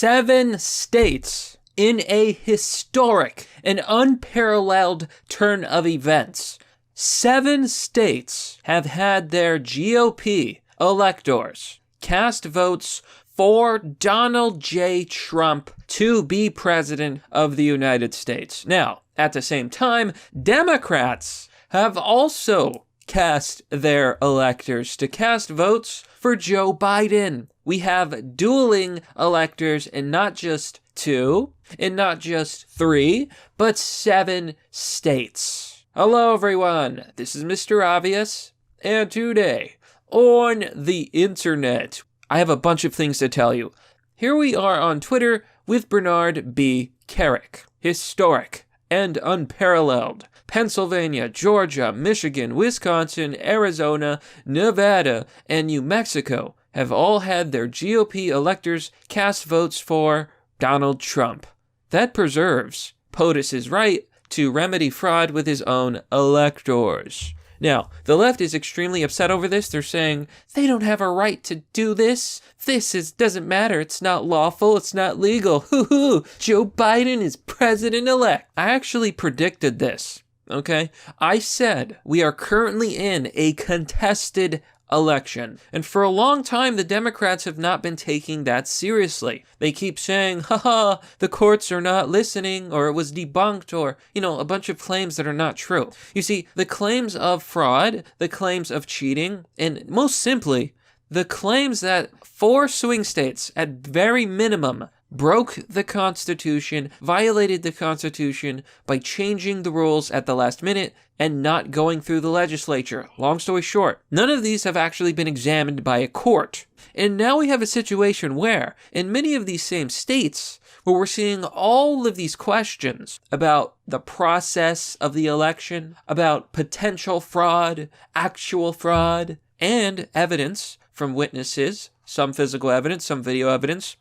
7 states in a historic and unparalleled turn of events. 7 states have had their GOP electors cast votes for Donald J. Trump to be president of the United States. Now, at the same time, Democrats have also cast their electors to cast votes for Joe Biden. We have dueling electors in not just 2, in not just 3, but 7 states. Hello everyone, this is Mr. Obvious, and today on the internet, I have a bunch of things to tell you. Here we are on Twitter with Bernard B. Carrick. Historic and unparalleled. Pennsylvania, Georgia, Michigan, Wisconsin, Arizona, Nevada, and New Mexico have all had their GOP electors cast votes for Donald Trump. That preserves POTUS's right to remedy fraud with his own electors. Now, the left is extremely upset over this. They're saying they don't have a right to do this. Doesn't matter. It's not lawful. It's not legal. Hoo-hoo. Joe Biden is president-elect. I actually predicted this, okay? I said we are currently in a contested election. And for a long time, the Democrats have not been taking that seriously. They keep saying, haha, the courts are not listening, or it was debunked, or, a bunch of claims that are not true. You see, the claims of fraud, the claims of cheating, and most simply, the claims that 4 swing states, at very minimum, broke the Constitution, violated the Constitution by changing the rules at the last minute and not going through the legislature. Long story short, none of these have actually been examined by a court. And now we have a situation where, in many of these same states, where we're seeing all of these questions about the process of the election, about potential fraud, actual fraud, and evidence from witnesses, some physical evidence, some video evidence,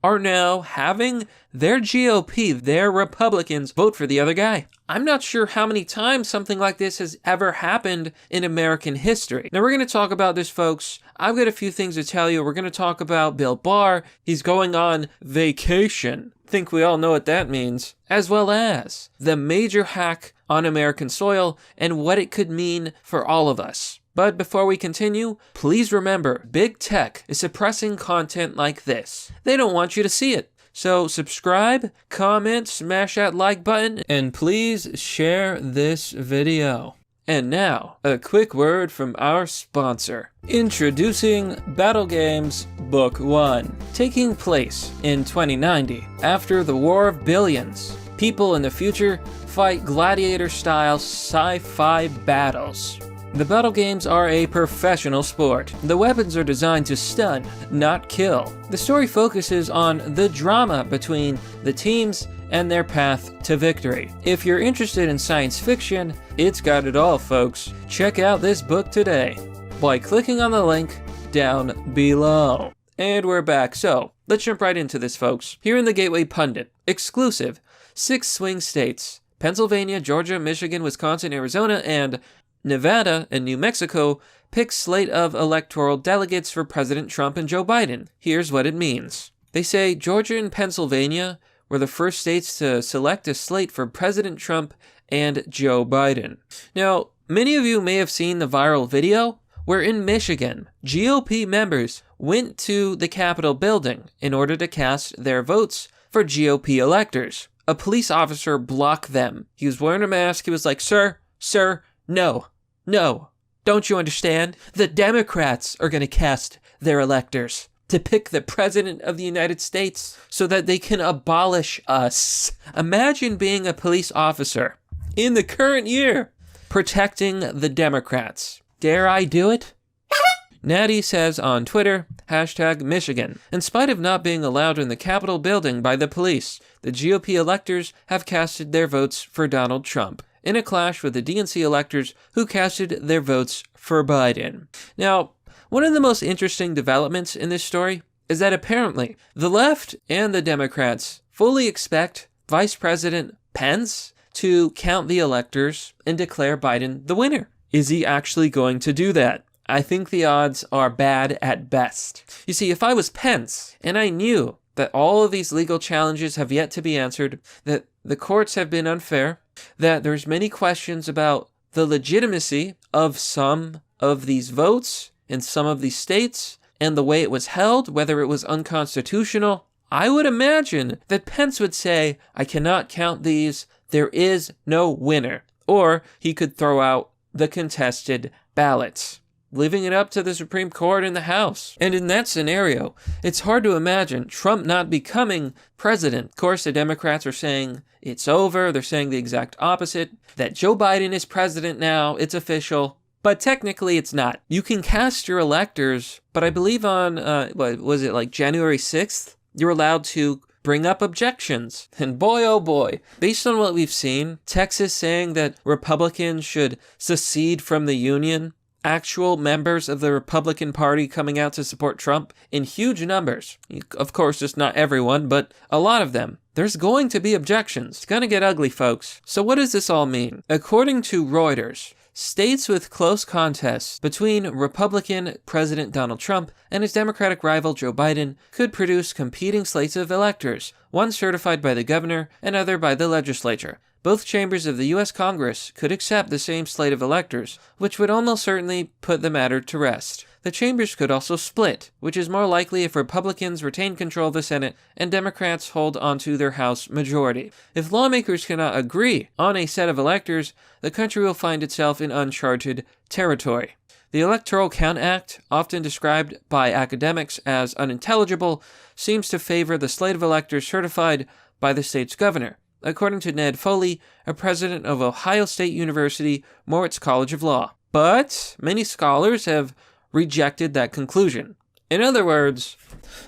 are now having their GOP, their Republicans, vote for the other guy. I'm not sure how many times something like this has ever happened in American history. Now, we're going to talk about this, folks. I've got a few things to tell you. We're going to talk about Bill Barr. He's going on vacation. I think we all know what that means. As well as the major hack on American soil and what it could mean for all of us. But before we continue, please remember, big tech is suppressing content like this. They don't want you to see it. So subscribe, comment, smash that like button, and please share this video. And now, a quick word from our sponsor. Introducing Battle Games Book 1. Taking place in 2090, after the War of Billions, people in the future fight gladiator-style sci-fi battles. The battle games are a professional sport. The weapons are designed to stun, not kill. The story focuses on the drama between the teams and their path to victory. If you're interested in science fiction, it's got it all, folks. Check out this book today by clicking on the link down below. And we're back, so let's jump right into this, folks. Here in the Gateway Pundit, exclusive, 6 swing states, Pennsylvania, Georgia, Michigan, Wisconsin, Arizona, and Nevada and New Mexico pick slate of electoral delegates for President Trump and Joe Biden. Here's what it means. They say Georgia and Pennsylvania were the first states to select a slate for President Trump and Joe Biden. Now, many of you may have seen the viral video where in Michigan, GOP members went to the Capitol building in order to cast their votes for GOP electors. A police officer blocked them. He was wearing a mask. He was like, sir, no, don't you understand? The Democrats are going to cast their electors to pick the president of the United States so that they can abolish us. Imagine being a police officer in the current year protecting the Democrats. Dare I do it? Natty says on Twitter, #Michigan. In spite of not being allowed in the Capitol building by the police, the GOP electors have casted their votes for Donald Trump, in a clash with the DNC electors who casted their votes for Biden. Now, one of the most interesting developments in this story is that apparently the left and the Democrats fully expect Vice President Pence to count the electors and declare Biden the winner. Is he actually going to do that? I think the odds are bad at best. You see, if I was Pence and I knew that all of these legal challenges have yet to be answered, that the courts have been unfair, that there's many questions about the legitimacy of some of these votes in some of these states and the way it was held, whether it was unconstitutional. I would imagine that Pence would say, I cannot count these, there is no winner. Or he could throw out the contested ballots, leaving it up to the Supreme Court and the House. And in that scenario, it's hard to imagine Trump not becoming president. Of course, the Democrats are saying it's over. They're saying the exact opposite, that Joe Biden is president now. It's official. But technically, it's not. You can cast your electors, but I believe on, January 6th? You're allowed to bring up objections. And boy, oh boy, based on what we've seen, Texas saying that Republicans should secede from the Union, actual members of the Republican Party coming out to support Trump in huge numbers. Of course, just not everyone, but a lot of them. There's going to be objections. It's going to get ugly, folks. So what does this all mean? According to Reuters, states with close contests between Republican President Donald Trump and his Democratic rival Joe Biden could produce competing slates of electors, one certified by the governor and other by the legislature. Both chambers of the U.S. Congress could accept the same slate of electors, which would almost certainly put the matter to rest. The chambers could also split, which is more likely if Republicans retain control of the Senate and Democrats hold onto their House majority. If lawmakers cannot agree on a set of electors, the country will find itself in uncharted territory. The Electoral Count Act, often described by academics as unintelligible, seems to favor the slate of electors certified by the state's governor, according to Ned Foley, a president of Ohio State University Moritz College of Law. But many scholars have rejected that conclusion. In other words,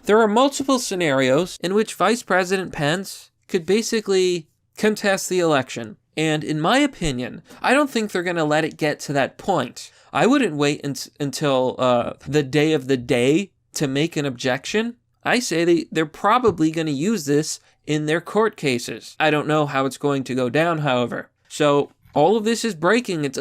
there are multiple scenarios in which Vice President Pence could basically contest the election. And in my opinion, I don't think they're going to let it get to that point. I wouldn't wait until the day of the day to make an objection. I say they're probably going to use this in their court cases. I don't know how it's going to go down, however. So all of this is breaking. It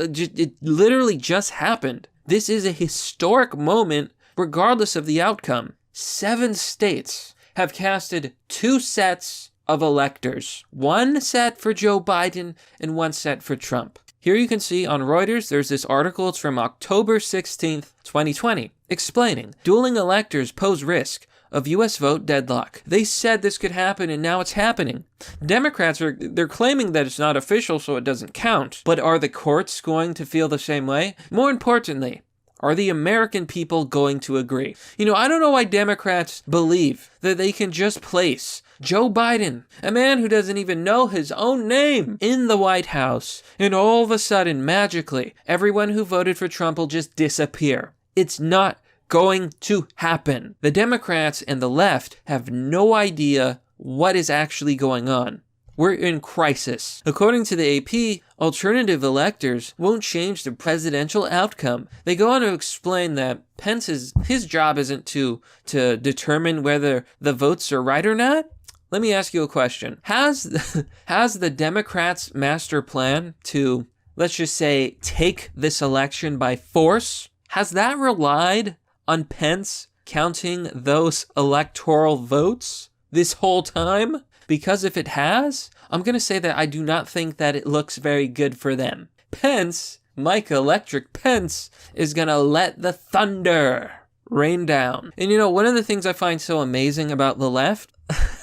literally just happened. This is a historic moment, regardless of the outcome. 7 states have casted 2 sets of electors. 1 set for Joe Biden and 1 set for Trump. Here you can see on Reuters, there's this article. It's from October 16th, 2020, explaining dueling electors pose risk of U.S. vote deadlock. They said this could happen, and now it's happening. Democrats they're claiming that it's not official, so it doesn't count. But are the courts going to feel the same way? More importantly, are the American people going to agree? I don't know why Democrats believe that they can just place Joe Biden, a man who doesn't even know his own name, in the White House, and all of a sudden, magically, everyone who voted for Trump will just disappear. It's not going to happen. The Democrats and the left have no idea what is actually going on. We're in crisis. According to the AP, alternative electors won't change the presidential outcome. They go on to explain that Pence's job isn't to determine whether the votes are right or not. Let me ask you a question. Has the Democrats' master plan to, let's just say, take this election by force, has that relied on Pence counting those electoral votes this whole time? Because if it has, I'm going to say that I do not think that it looks very good for them. Pence, Mike Electric Pence, is going to let the thunder rain down. And one of the things I find so amazing about the left,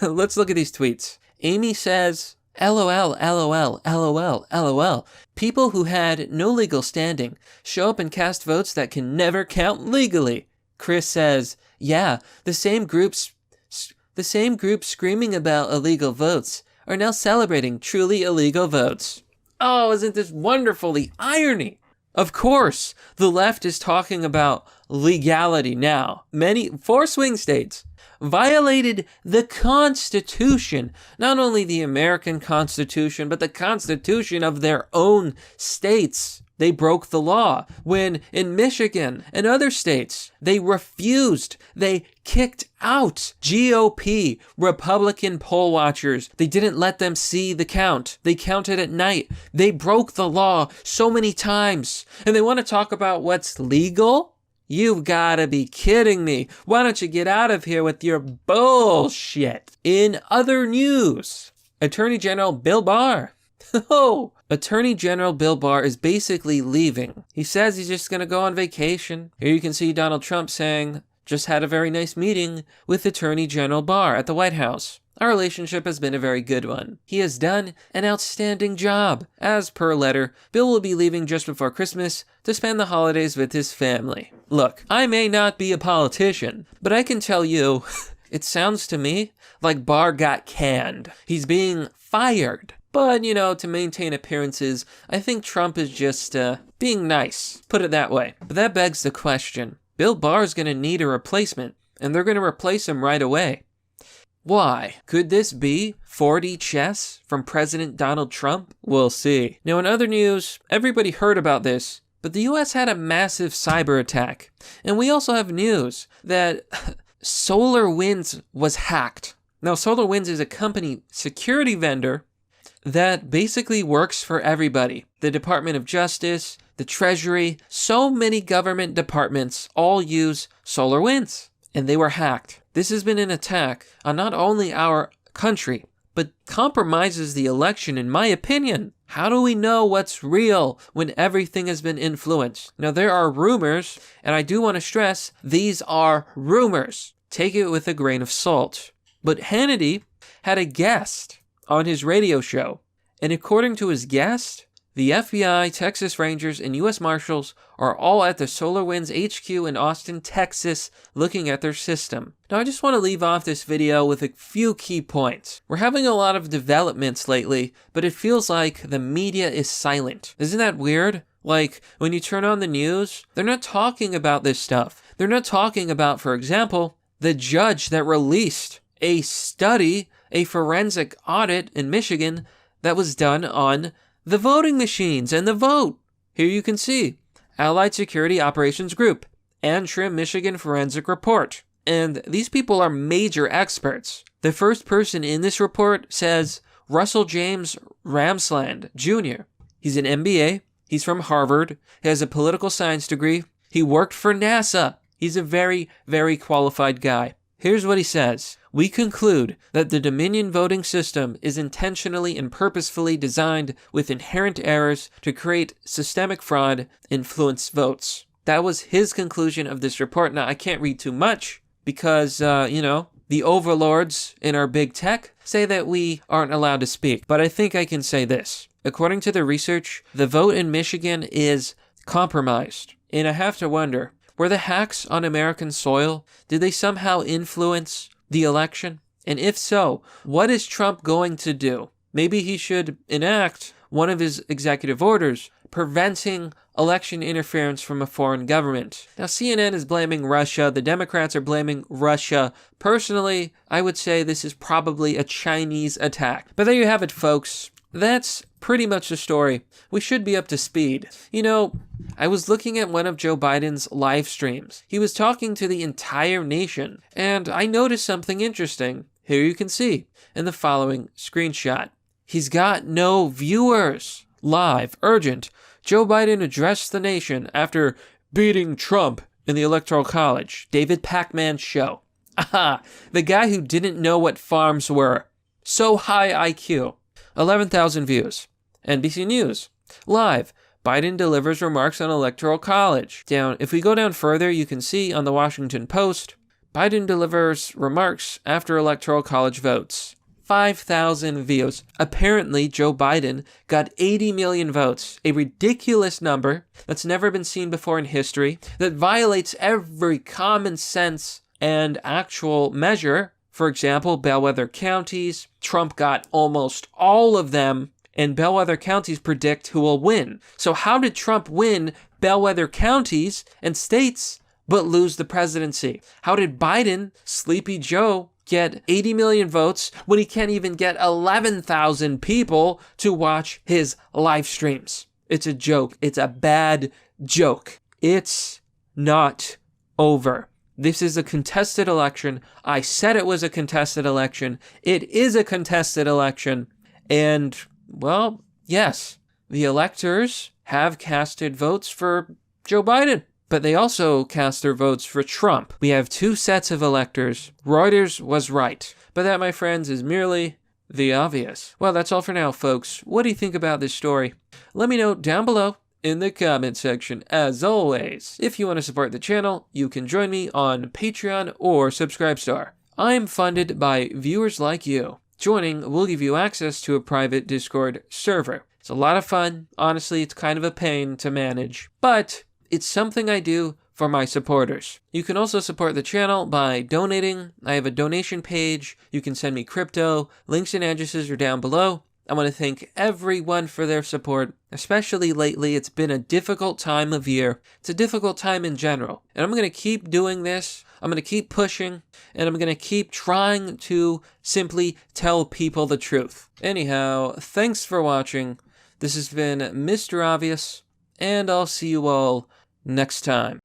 let's look at these tweets. Amy says, LOL, LOL, LOL, LOL. People who had no legal standing show up and cast votes that can never count legally. Chris says, yeah, the same groups screaming about illegal votes are now celebrating truly illegal votes. Oh, isn't this wonderful? The irony. Of course, the left is talking about legality now. 4 swing states violated the Constitution, not only the American Constitution, but the Constitution of their own states. They broke the law when in Michigan and other states, they kicked out GOP Republican poll watchers. They didn't let them see the count. They counted at night. They broke the law so many times. And they want to talk about what's legal? You've got to be kidding me. Why don't you get out of here with your bullshit? In other news, Attorney General Bill Barr. Oh, Attorney General Bill Barr is basically leaving. He says he's just going to go on vacation. Here you can see Donald Trump saying, just had a very nice meeting with Attorney General Barr at the White House. Our relationship has been a very good one. He has done an outstanding job. As per letter, Bill will be leaving just before Christmas to spend the holidays with his family. Look, I may not be a politician, but I can tell you, it sounds to me like Barr got canned. He's being fired. But, to maintain appearances, I think Trump is just being nice. Put it that way. But that begs the question. Bill Barr is going to need a replacement, and they're going to replace him right away. Why? Could this be 4D chess from President Donald Trump? We'll see. Now, in other news, everybody heard about this, but the US had a massive cyber attack. And we also have news that SolarWinds was hacked. Now, SolarWinds is a company security vendor that basically works for everybody. The Department of Justice, the Treasury, so many government departments all use SolarWinds, and they were hacked. This has been an attack on not only our country, but compromises the election, in my opinion. How do we know what's real when everything has been influenced? Now, there are rumors, and I do want to stress, these are rumors. Take it with a grain of salt. But Hannity had a guest on his radio show, and according to his guest, the FBI, Texas Rangers, and U.S. Marshals are all at the SolarWinds HQ in Austin, Texas, looking at their system. Now, I just want to leave off this video with a few key points. We're having a lot of developments lately, but it feels like the media is silent. Isn't that weird? Like, when you turn on the news, they're not talking about this stuff. They're not talking about, for example, the judge that released a study, a forensic audit in Michigan that was done on the voting machines and the vote. Here you can see Allied Security Operations Group, Antrim, Michigan Forensic Report. And these people are major experts. The first person in this report says Russell James Ramsland Jr. He's an MBA. He's from Harvard. He has a political science degree. He worked for NASA. He's a very, very qualified guy. Here's what he says. We conclude that the Dominion voting system is intentionally and purposefully designed with inherent errors to create systemic fraud, influence votes. That was his conclusion of this report. Now, I can't read too much because, the overlords in our big tech say that we aren't allowed to speak. But I think I can say this. According to the research, the vote in Michigan is compromised. And I have to wonder, were the hacks on American soil, did they somehow influence the election? And if so, what is Trump going to do? Maybe he should enact one of his executive orders preventing election interference from a foreign government. Now, CNN is blaming Russia. The Democrats are blaming Russia. Personally, I would say this is probably a Chinese attack. But there you have it, folks. That's pretty much the story. We should be up to speed. I was looking at one of Joe Biden's live streams. He was talking to the entire nation, and I noticed something interesting. Here you can see in the following screenshot. He's got no viewers. Live, urgent. Joe Biden addressed the nation after beating Trump in the Electoral College. David Pacman's show. Aha, the guy who didn't know what farms were. So high IQ. 11,000 views. NBC News. Live. Biden delivers remarks on Electoral College. If we go down further, you can see on the Washington Post, Biden delivers remarks after Electoral College votes. 5,000 views. Apparently, Joe Biden got 80 million votes, a ridiculous number that's never been seen before in history, that violates every common sense and actual measure. For example, bellwether counties. Trump got almost all of them, and bellwether counties predict who will win. So how did Trump win bellwether counties and states but lose the presidency? How did Biden, Sleepy Joe, get 80 million votes when he can't even get 11,000 people to watch his live streams? It's a joke. It's a bad joke. It's not over. This is a contested election. I said it was a contested election. It is a contested election. And, well, yes, the electors have casted votes for Joe Biden. but they also cast their votes for Trump. We have 2 sets of electors. Reuters was right. But that, my friends, is merely the obvious. Well, that's all for now, folks. What do you think about this story? Let me know down below in the comment section. As always, if you want to support the channel, you can join me on Patreon or Subscribestar. I'm funded by viewers like you. Joining will give you access to a private Discord server. It's a lot of fun. Honestly, it's kind of a pain to manage, but it's something I do for my supporters. You can also support the channel by donating. I have a donation page. You can send me crypto. Links and addresses are down below. I want to thank everyone for their support, especially lately. It's been a difficult time of year. It's a difficult time in general. And I'm going to keep doing this. I'm going to keep pushing, and I'm going to keep trying to simply tell people the truth. Anyhow, thanks for watching. This has been Mr. Obvious, and I'll see you all next time.